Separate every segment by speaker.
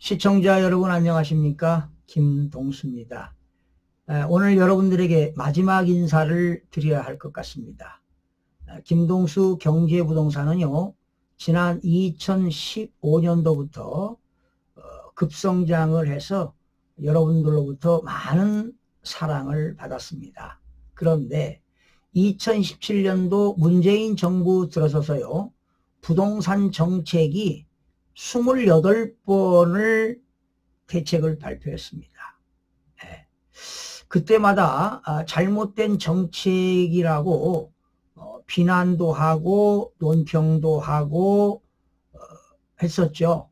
Speaker 1: 시청자 여러분 안녕하십니까? 김동수입니다. 오늘 여러분들에게 마지막 인사를 드려야 할 것 같습니다. 김동수 경제부동산은요, 지난 2015년도부터 급성장을 해서 여러분들로부터 많은 사랑을 받았습니다. 그런데 2017년도 문재인 정부 들어서서요, 부동산 정책이 28번을 대책을 발표했습니다. 그때마다 잘못된 정책이라고 비난도 하고 논평도 하고 했었죠.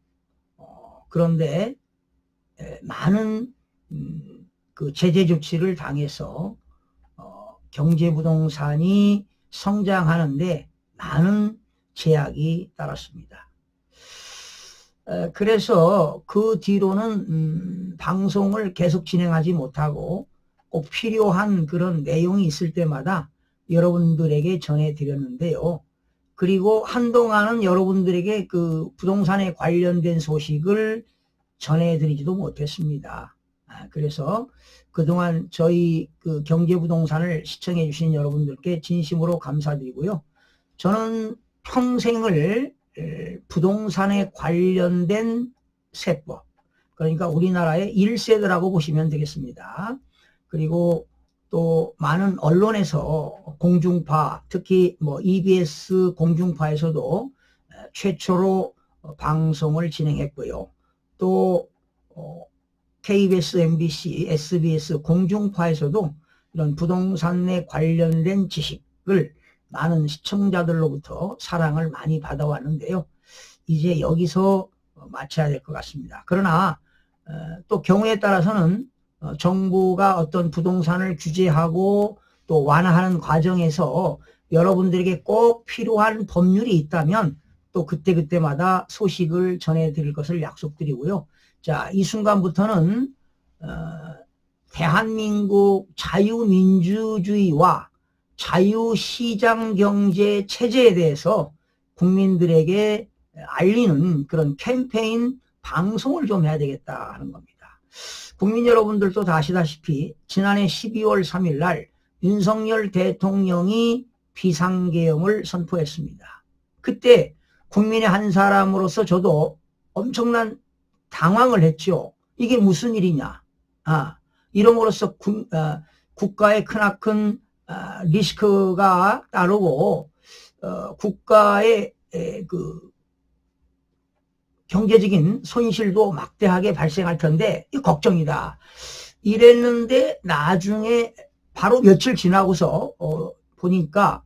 Speaker 1: 그런데 많은 그 제재 조치를 당해서 경제부동산이 성장하는데 많은 제약이 따랐습니다. 그래서 그 뒤로는 방송을 계속 진행하지 못하고 꼭 필요한 그런 내용이 있을 때마다 여러분들에게 전해드렸는데요. 그리고 한동안은 여러분들에게 그 부동산에 관련된 소식을 전해드리지도 못했습니다. 그래서 그동안 저희 그 경제부동산을 시청해 주신 여러분들께 진심으로 감사드리고요. 저는 평생을 부동산에 관련된 세법, 그러니까 우리나라의 1세대라고 보시면 되겠습니다. 그리고 또 많은 언론에서 공중파, 특히 뭐 EBS 공중파에서도 최초로 방송을 진행했고요. 또 KBS, MBC, SBS 공중파에서도 이런 부동산에 관련된 지식을 많은 시청자들로부터 사랑을 많이 받아왔는데요. 이제 여기서 마쳐야 될 것 같습니다. 그러나 또 경우에 따라서는 정부가 어떤 부동산을 규제하고 또 완화하는 과정에서 여러분들에게 꼭 필요한 법률이 있다면 또 그때그때마다 소식을 전해드릴 것을 약속드리고요. 자, 이 순간부터는 대한민국 자유민주주의와 자유시장경제 체제에 대해서 국민들에게 알리는 그런 캠페인 방송을 좀 해야 되겠다 하는 겁니다. 국민 여러분들도 다 아시다시피 지난해 12월 3일 날 윤석열 대통령이 비상계엄을 선포했습니다. 그때 국민의 한 사람으로서 저도 엄청난 당황을 했죠. 이게 무슨 일이냐. 이름으로써 국가의 크나큰 리스크가 따르고 국가의 그 경제적인 손실도 막대하게 발생할 텐데 걱정이다. 이랬는데 나중에 바로 며칠 지나고서 보니까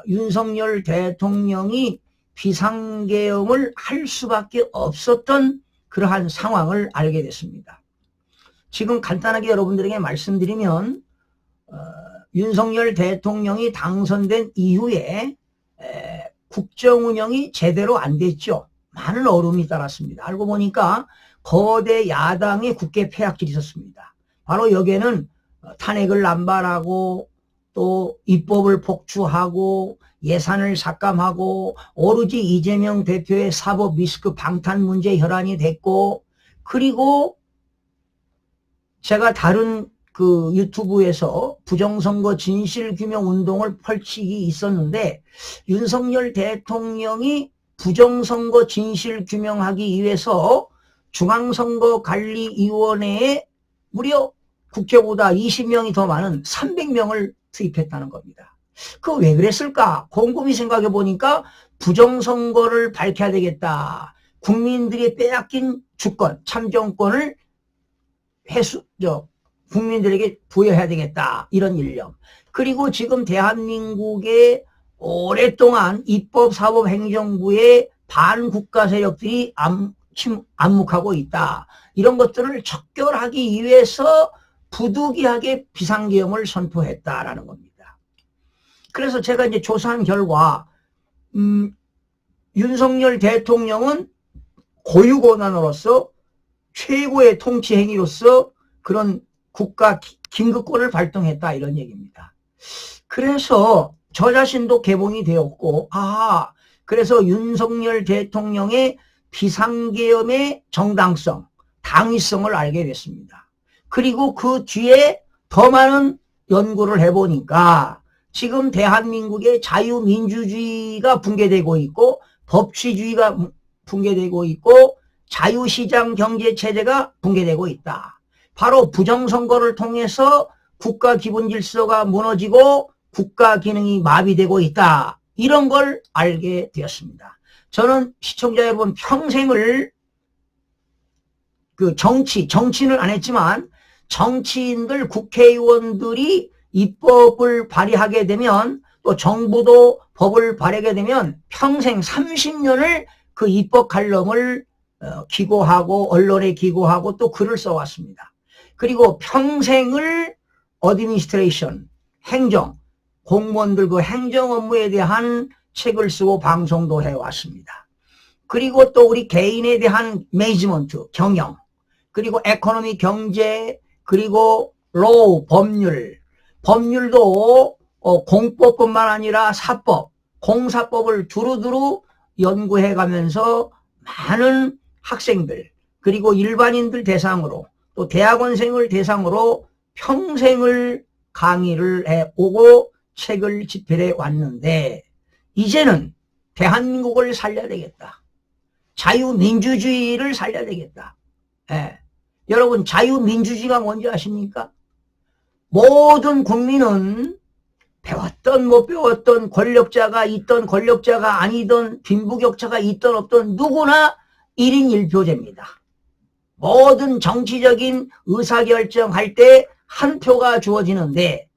Speaker 1: 윤석열 대통령이 비상계엄을 할 수밖에 없었던 그러한 상황을 알게 됐습니다. 지금 간단하게 여러분들에게 말씀드리면 윤석열 대통령이 당선된 이후에 국정 운영이 제대로 안 됐죠. 많은 어려움이 따랐습니다. 알고 보니까 거대 야당의 국회 폐악질이 있었습니다. 바로 여기에는 탄핵을 남발하고 또 입법을 폭주하고 예산을 삭감하고 오로지 이재명 대표의 사법 리스크 방탄 문제 혈안이 됐고, 그리고 제가 다른 그 유튜브에서 부정선거 진실규명 운동을 펼치기 있었는데 윤석열 대통령이 부정선거 진실규명하기 위해서 중앙선거관리위원회에 무려 국회보다 20명이 더 많은 300명을 투입했다는 겁니다. 그거 왜 그랬을까? 곰곰이 생각해 보니까 부정선거를 밝혀야 되겠다. 국민들이 빼앗긴 주권, 참정권을 국민들에게 부여해야 되겠다. 이런 일념. 그리고 지금 대한민국의 오랫동안 입법, 사법, 행정부의 반국가 세력들이 암묵하고 있다. 이런 것들을 척결하기 위해서 부득이하게 비상계엄을 선포했다라는 겁니다. 그래서 제가 이제 조사한 결과 윤석열 대통령은 고유권한으로서 최고의 통치 행위로서 그런 국가 긴급권을 발동했다 이런 얘기입니다. 그래서 저 자신도 개봉이 되었고 그래서 윤석열 대통령의 비상계엄의 정당성, 당위성을 알게 됐습니다. 그리고 그 뒤에 더 많은 연구를 해보니까 지금 대한민국의 자유민주주의가 붕괴되고 있고 법치주의가 붕괴되고 있고 자유시장 경제체제가 붕괴되고 있다. 바로 부정선거를 통해서 국가 기본질서가 무너지고 국가 기능이 마비되고 있다. 이런 걸 알게 되었습니다. 저는 시청자 여러분 평생을 정치는 안 했지만 정치인들, 국회의원들이 입법을 발의하게 되면 또 정부도 법을 발의하게 되면 평생 30년을 그 입법 칼럼을 기고하고 언론에 기고하고 또 글을 써왔습니다. 그리고 평생을 어드미니스트레이션, 행정, 공무원들 그 행정 업무에 대한 책을 쓰고 방송도 해왔습니다. 그리고 또 우리 개인에 대한 매니지먼트, 경영, 그리고 에코노미, 경제, 그리고 로우, 법률도 공법뿐만 아니라 사법, 공사법을 두루두루 연구해 가면서 많은 학생들 그리고 일반인들 대상으로 또 대학원생을 대상으로 평생을 강의를 해오고 책을 집필해 왔는데 이제는 대한민국을 살려야 되겠다. 자유민주주의를 살려야 되겠다. 예. 여러분 자유민주주의가 뭔지 아십니까? 모든 국민은 배웠던 못 배웠던 권력자가 있던 권력자가 아니던 빈부격차가 있던 없던 누구나 1인 1표제입니다. 모든 정치적인 의사결정할 때 한 표가 주어지는데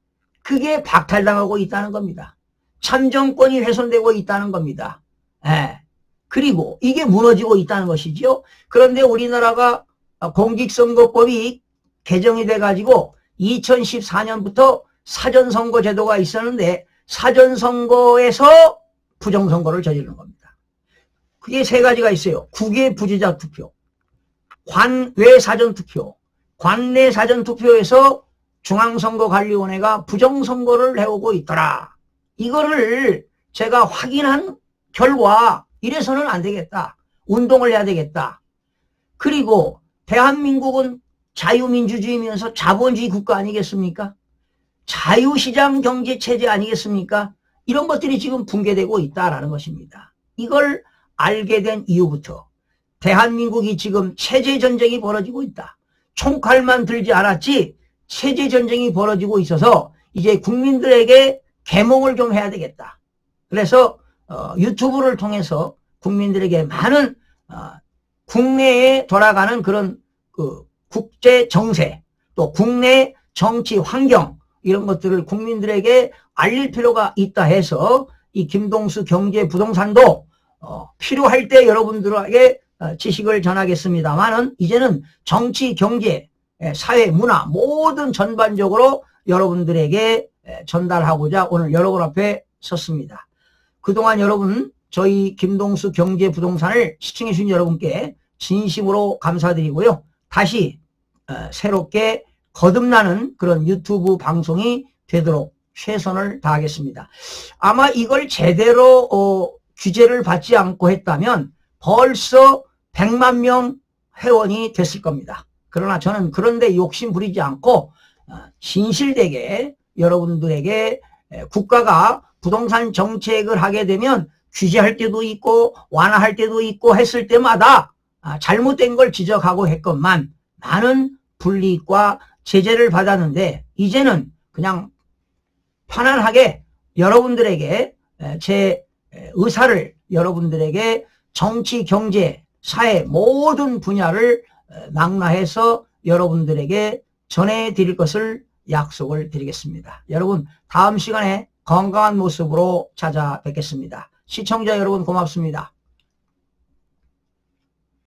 Speaker 1: 그게 박탈당하고 있다는 겁니다. 참정권이 훼손되고 있다는 겁니다. 예. 그리고 이게 무너지고 있다는 것이죠. 그런데 우리나라가 공직선거법이 개정이 돼가지고 2014년부터 사전선거 제도가 있었는데 사전선거에서 부정선거를 저지르는 겁니다. 그게 세 가지가 있어요. 국외 부재자 투표, 관외 사전투표, 관내 사전투표에서 중앙선거관리위원회가 부정선거를 해오고 있더라. 이거를 제가 확인한 결과 이래서는 안 되겠다. 운동을 해야 되겠다. 그리고 대한민국은 자유민주주의면서 자본주의 국가 아니겠습니까? 자유시장 경제체제 아니겠습니까? 이런 것들이 지금 붕괴되고 있다라는 것입니다. 이걸 알게 된 이후부터 대한민국이 지금 체제전쟁이 벌어지고 있다. 총칼만 들지 않았지 체제전쟁이 벌어지고 있어서 이제 국민들에게 계몽을 좀 해야 되겠다. 그래서 유튜브를 통해서 국민들에게 많은 국내에 돌아가는 그런 국제 정세 또 국내 정치 환경 이런 것들을 국민들에게 알릴 필요가 있다 해서 이 김동수 경제 부동산도 필요할 때 여러분들에게 지식을 전하겠습니다만은 이제는 정치, 경제, 사회, 문화 모든 전반적으로 여러분들에게 전달하고자 오늘 여러분 앞에 섰습니다. 그동안 여러분 저희 김동수 경제 부동산을 시청해 주신 여러분께 진심으로 감사드리고요. 다시 새롭게 거듭나는 그런 유튜브 방송이 되도록 최선을 다하겠습니다. 아마 이걸 제대로 규제를 받지 않고 했다면 벌써 100만 명 회원이 됐을 겁니다. 그러나 저는 그런데 욕심 부리지 않고 진실되게 여러분들에게 국가가 부동산 정책을 하게 되면 규제할 때도 있고 완화할 때도 있고 했을 때마다 잘못된 걸 지적하고 했건만 많은 불이익과 제재를 받았는데 이제는 그냥 편안하게 여러분들에게 제 의사를 여러분들에게 정치, 경제, 사회 모든 분야를 망라해서 여러분들에게 전해드릴 것을 약속을 드리겠습니다. 여러분 다음 시간에 건강한 모습으로 찾아뵙겠습니다. 시청자 여러분 고맙습니다.